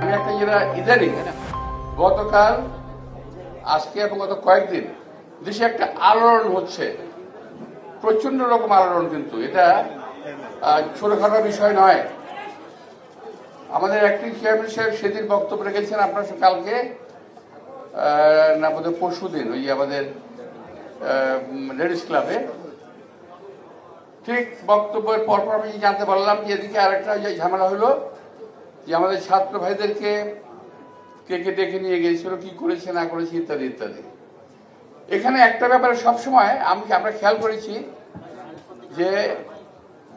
আমি একটা যেটা ইদানিং গতকাল আজকে এবং গত কয়েকদিন দেশে একটা আলোড়ন হচ্ছে, প্রচন্ড রকম আলোড়ন, কিন্তু এটা ছোটখাটো বিষয় নয়। আমাদের অ্যাক্টিং চেয়ারম্যান সাহেব সেদিন বক্তব্য রেখেছেন, আপনার কালকে না বোধহয় পরশু দিন ওই আমাদের লেডিস ক্লাবে, ঠিক বক্তব্যের পরপর আমি জানতে পারলাম যে এদিকে আরেকটা ঝামেলা হলো যে আমাদের ছাত্র ভাইদেরকে কে ডেকে নিয়ে গিয়েছিল, কি করেছে না করেছে ইত্যাদি ইত্যাদি। এখানে একটা ব্যাপারে সবসময় আমরা খেয়াল করেছি যে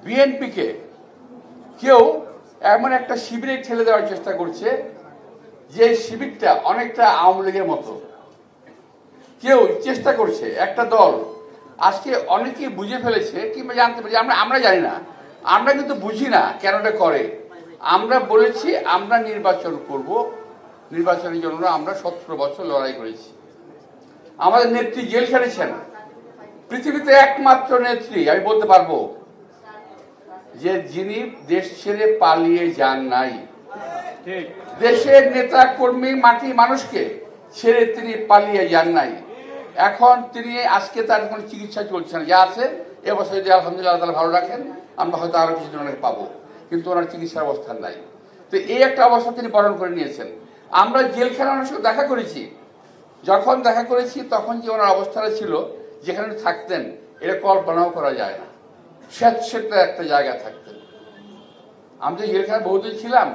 বিএনপিকে কেউ এমন একটা শিবিরে ঠেলে দেওয়ার চেষ্টা করছে যে শিবিরটা অনেকটা আওয়ামী লীগের মতো। কেউ চেষ্টা করছে, একটা দল আজকে অনেকেই বুঝে ফেলেছে কিংবা জানতে পারছে, আমরা জানি না, আমরা কিন্তু বুঝি না কেন এটা করে। আমরা বলেছি আমরা নির্বাচন করব, নির্বাচনের জন্য আমরা 17 বছর লড়াই করেছি। আমাদের নেত্রী জেল খেটেছেন, পৃথিবীতে একমাত্র নেত্রী আমি বলতে পারবো যে যিনি দেশ ছেড়ে পালিয়ে যান নাই। দেশের নেতা কর্মী মাটি মানুষকে ছেড়ে তিনি পালিয়ে যান নাই। এখন তিনি আজকে তার কোনো চিকিৎসা চলছে না, যা আছে এবছর যদি আলহামদুলিল্লাহ তারা ভালো রাখেন আমরা হয়তো আরো কিছুদিন ওনাকে পাবো, কিন্তু ওনার চিকিৎসার অবস্থা নাই। তো এই একটা অবস্থা তিনি বরণ করে নিয়েছেন। আমরা জেলখানা ওনার সঙ্গে দেখা করেছি, যখন দেখা করেছি তখন যে ওনার অবস্থাটা ছিল যেখানে থাকতেন এটা কল্পনাও করা যায় না, স্বেচ্ছেতে একটা জায়গা থাকতেন। আমি তো জেলখানা বহুদিন ছিলাম,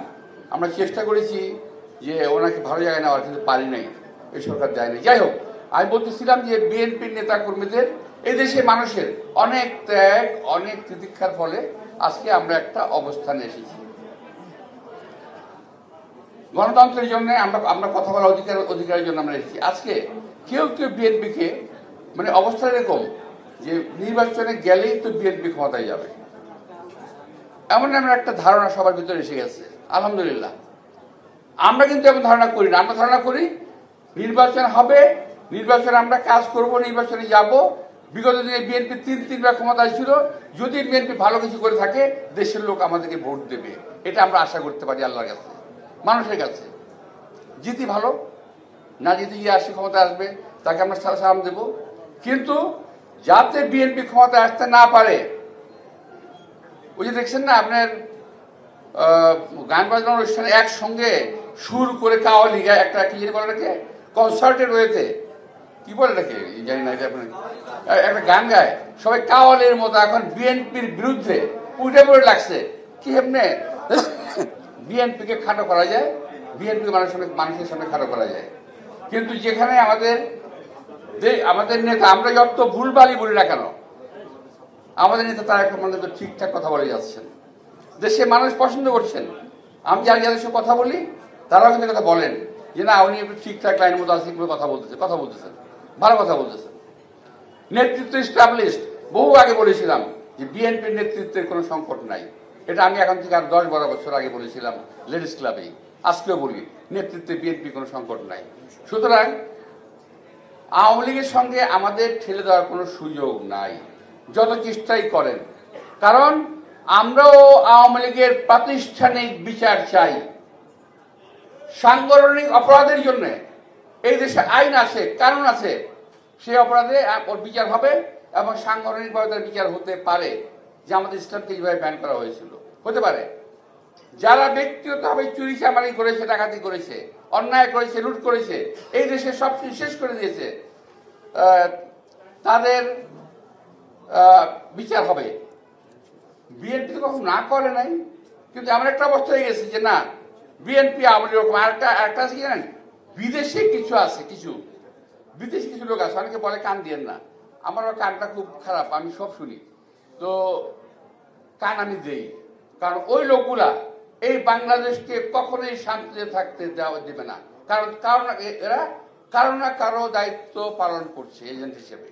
আমরা চেষ্টা করেছি যে ওনাকে ভালো জায়গায় নেওয়ার, কিন্তু পারি নাই, এই সরকার দেয় নাই। যাই হোক, আমি বলতেছিলাম যে বিএনপির নেতা কর্মীদের, এই দেশে মানুষের অনেক ত্যাগ, অনেক তিতিক্ষার ফলে আজকে আমরা একটা অবস্থানে এসেছি। গণতন্ত্রের জন্য আমরা কথা বলার অধিকারের জন্য আমরা এসেছি। আজকে কেউ কেউ বিএনপিকে মানে অবস্থা এরকম যে নির্বাচনে গেলেই তো বিএনপি ক্ষমতায় যাবে, এমন একটা ধারণা সবার ভিতরে এসে গেছে। আলহামদুলিল্লাহ আমরা কিন্তু এমন ধারণা করি না। আমরা ধারণা করি নির্বাচন হবে, নির্বাচনে আমরা কাজ করব, নির্বাচনে যাব। বিগত দিনে বিএনপি তিনবার ক্ষমতায় ছিল, যদি বিএনপি ভালো কিছু করে থাকে দেশের লোক আমাদেরকে ভোট দেবে, এটা আমরা আশা করতে পারি আল্লাহর কাছে, মানুষের কাছে। জিতি ভালো, না জিতে গিয়ে আসে ক্ষমতা আসবে তাকে আমরা সালাম দেব, কিন্তু যাতে বিএনপি ক্ষমতায় আসতে না পারে। ওই যে দেখছেন না আপনার গান বাজনার অনুষ্ঠানে একসঙ্গে সুর করে কাওয়ালি গায়, একটা কি বলে এটাকে কনসার্টের রয়েছে, কি বলে এটাকে জানি না, একটা গান গায় সবাই কাওয়ালির মতো। এখন বিএনপির বিরুদ্ধে উঠে পড়ে লাগছে কি এমনি বিএনপিকে খাটো করা যায়, বিএনপি মানুষের সামনে খাটো করা যায়। কিন্তু যেখানে আমাদের নেতা, আমরা যত ভুলভালই বলি না কেন, আমাদের নেতা তারা এখন মানে তো ঠিকঠাক কথা বলে যাচ্ছেন, দেশে মানুষ পছন্দ করছেন। আমি যাদের সাথে কথা বলি তারাও কিন্তু কথা বলেন যে না উনি একটু ঠিকঠাক লাইনের মতো আছে, কথা বলতেছেন, ভালো কথা বলতেছেন। নেতৃত্ব এস্টাবলিশড, বহু আগে বলেছিলাম যে বিএনপির নেতৃত্বের কোনো সংকট নাই। এটা আমি এখন থেকে আর 10-12 বছর আগে বলেছিলাম লেডিস ক্লাবেই, আজকেও বলি নেতৃত্বে বিএনপি কোনো সংকট নাই। সুতরাং আওয়ামী লীগের সঙ্গে আমাদের ঠেলে দেওয়ার কোনো সুযোগ নাই, যত চেষ্টাই করেন। কারণ আমরাও আওয়ামী লীগের প্রাতিষ্ঠানিক বিচার চাই। সাংগঠনিক অপরাধের জন্য এই দেশে আইন আছে, কানুন আছে, সেই অপরাধে ওর বিচার হবে এবং সাংগঠনিকভাবে তার বিচার হতে পারে। যে আমাদের ইসলামকে যেভাবে ব্যান করা হয়েছিল হতে পারে। যারা ব্যক্তিগতভাবে চুরি চামারি করেছে, ডাকাতি করেছে, অন্যায় করেছে, লুট করেছে, এই দেশে সব শেষ করে দিয়েছে, তাদের বিচার হবে। বিএনপি তো কখনো না করে নাই, কিন্তু এমন একটা অবস্থা হয়ে গেছে যে না বিএনপি আওয়ামী লীগ। আরেকটা আছে কি জানেন, বিদেশে বিদেশি কিছু লোক আছে, অনেকে বলে কান দিয়েন না, আমার কানটা খুব খারাপ, আমি সব শুনি, তো কান আমি দেই। কারণ ওই লোকগুলা এই বাংলাদেশকে কখনোই শান্তিতে থাকতে দেবে না, কারণ এরা কারো না কারো দায়িত্ব পালন করছে এজেন্ট হিসেবে।